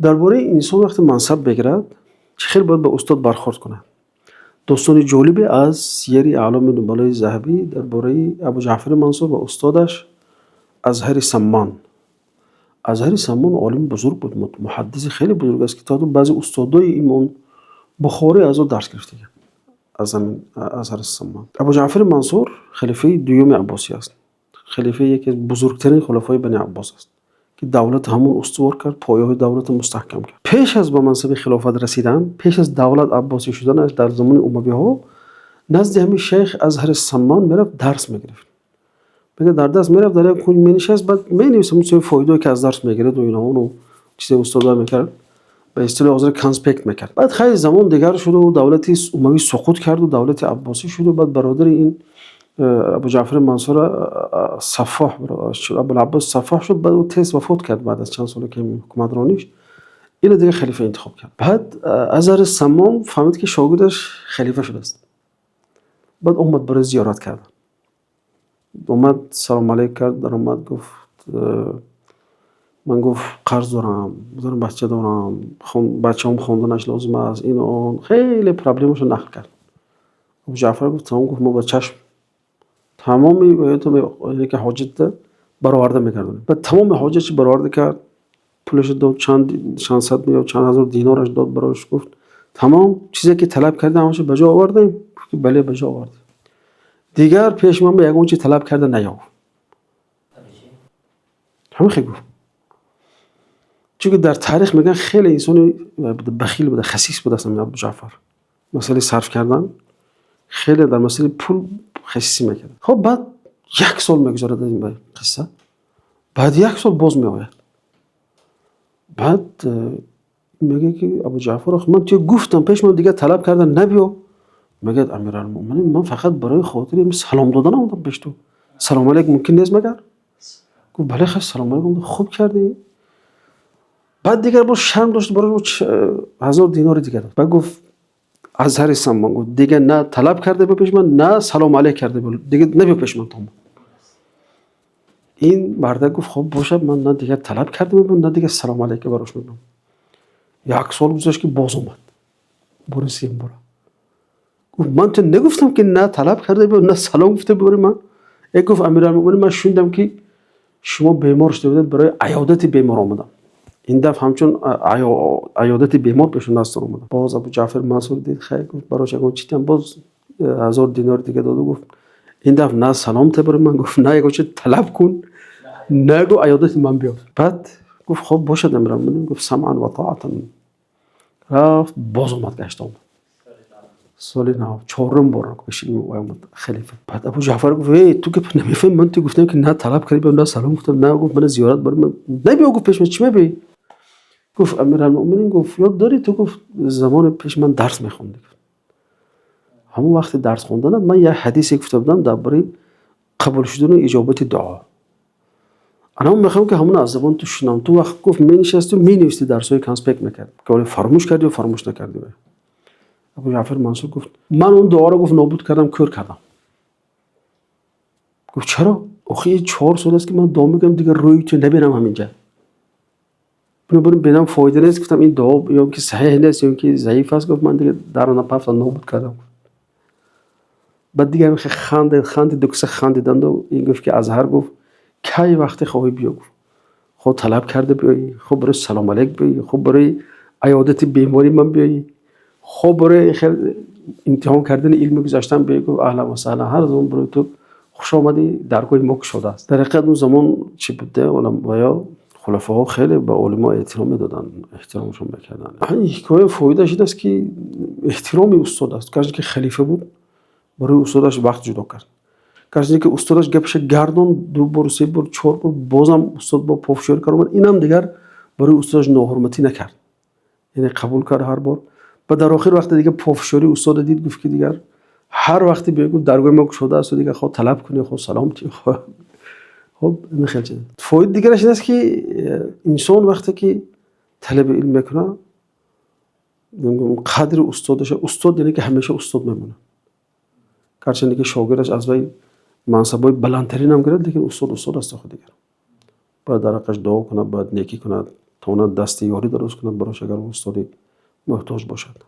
درباره انسان وقتی منصب بگیرد خیلی باید به استاد برخورد کنه. داستان جالبی از سیر اعلام نبلای ذهبی درباره ابو جعفر منصور و استادش ازهر سمان. ازهر سمان عالم بزرگ بود، محدث خیلی بزرگ است که تا بعضی استادای امام بخاری از او درس گرفته از همین ازهر سمان. ابو جعفر منصور خلیفه دوم عباسی است. خلیفه یکی از بزرگترین خلفای بنی عباس است که دولت همون استوار کرد، پایه‌های دولت مستحکم کرد. پیش از به منصب خلافت رسیدن، پیش از دولت عباسی شدنش در زمان اموی‌ها، نزد همین شیخ ازهر سمان میرفت درس میگرفت. میگه در درس میرفت در یک کنج مینشست، بعد مینویسه چه فایده که از درس میگیره و اینا اونو چیز استادا میکرد، به اصطلاح حاضر کانسپکت میکرد. بعد خیلی زمان دیگر شد و دولت اموی سقوط کرد و دولت عباسی شد و بعد برادر این ابو جعفر منصور صفاح ابو العباس صفاح شد، بعد او تیز وفات کرد بعد از چند سال که حکومت رانیش. این دیگه خلیفه انتخاب کرد. بعد ازهر سمان فهمید که شاگردش خلیفه شده است. بعد اومد برای زیارت کرد. اومد سلام علیک کرد، در اومد گفت من گفت قرض دارم بچه دارم، بچه‌ام خواندنش لازم است، این اون خیلی پرابلمشو نقل کرد. ابو جعفر گفت تمام، گفت ما با چشم تمامی اینی که حاجت برآورده می‌کردیم. بعد تمام حاجتش برآورده کرد، پولش داد، چند صد میلیون چند هزار دینارش داد براش، گفت تمام چیزی که طلب کردم همش به جا آوردیم. بله به جا آورد. دیگر پیش من به یگان چیز طلب کرده نیاورد. همین خیلی گفت. چون در تاریخ میگن خیلی انسان بخیل بوده، خسیس بوده اصلا ابو جعفر. مسئله صرف کردن خیلی در مسئله پول خسیسی میکرد. خب بعد یک سال میگذره در این قصه، بعد یک سال باز میآید. بعد میگه که ابو جعفر من تو گفتم پیش من دیگه طلب کردن نبیو. میگه امیرالمومنین من فقط برای خاطر سلام دادن اومدم پیش تو، سلام علیک ممکن نیست مگر؟ گفت بله خیلی سلام علیکم، خوب کردی. بعد دیگر با شرم داشت برای 1000 دینار دیگر داد. بعد گفت ازهر سمان گفت دیگه نه طلب کرده به پیش من نه سلام علیک کرده دیگه نبیو پیش من. تمام. این مرد گفت خب باشه من نه دیگه طلب کرده به من نه دیگه سلام علیک براش میگم. یک سال گذشت که باز اومد. برسیم برا. گفت من تو نگفتم که نه طلب کرده به نه سلام گفته برای من. گفت امیرالمومنین من شنیدم که شما بیمار شده بودید، برای عیادت بیمار آمدم. این دفعه همچون عیادت بیمار پیش نستان اومدم. باز ابو جعفر منصور دید خیر، گفت براش یگان چیتم باز 1000 دینار دیگه داد و گفت این دفعه نه سلام ته برای من، گفت نه یگان چیت طلب کن، نگو عیادت من بیار. بعد گفت خب باشه امیرالمومنین، گفت سمعا و طاعتا. رفت باز اومد گشت اومد. سال 4 بار بشین اومد خلیفه. بعد ابو جعفر گفت ای تو که نمیفهمی من تو گفتم که نه طلب کردی نه سلام گفتم نه، گفت من زیارت برای من نبیو. گفت پیش من چی میبی؟ گفت امیرالمومنین گفت یاد داری تو گفت زمان پیش من درس میخوندی، همون وقت درس خوندن من یه حدیثی گفته بودم درباره قبول شدن و اجابت دعا. انا میخوام که همون از زبان تو شنام. تو وقت گفت مینشستی و مینویستی درسای کانسپکت میکرد که ولی فراموش کردی و فراموش نکردی. ابو جعفر منصور گفت من اون دعا رو گفت نابود کردم، کور کردم. گفت چرا؟ آخه 4 سال است که من دعا میکنم دیگه روی تو نبینم همینجا. ببینم فایده نیست. گفتم این دعا یا که صحیح نیست یا که ضعیف است. گفت من دیگه در اون پاپ نابود کردم. بعد دیگه خند دکسه خندیدند و این گفت که ازهر گفت کی وقت خواهی بیا، گفت خود طلب کرده بیایی، خب برای سلام علیک بیایی، خب برای عیادت بیماری من بیایی، خب برای امتحان کردن علم گذاشتن بیایی. گفت اهلا و سهلا، هر زمان برای تو خوش آمدی، درگاه ما شده است. در حقیقت اون زمان چی بوده؟ علما خلفاء خیلی به علما احترام میدادن، احترامشون میکردن. این حکایت فایدهش این است که احترام استاد است. کسی که خلیفه بود برای استادش وقت جدا کرد. کسی که استادش گپش گردون 2 بار 3 بار 4 بار بازم استاد با پافشاری کرد، اینم دیگر برای استادش ناحرمتی نکرد، یعنی قبول کرد هر بار. و در آخر وقت دیگه پافشاری استاد دید، گفت که دیگر هر وقتی بگو درگاه ما شده است دیگه خود طلب کنی، خود سلام تی خب میخواد چه فاید دیگرش این است که انسان وقتی که طلب علم میکنه قدر استادش، استاد یعنی که همیشه استاد میمونه، گرچه که شاگردش از وی منصبای بلندترین هم گرفت، لیکن استاد است خود دیگر. باید در حقش دعا کنه، باید نیکی کنه تا بتواند دستیاری درست کند براش اگر استادی محتاج باشد.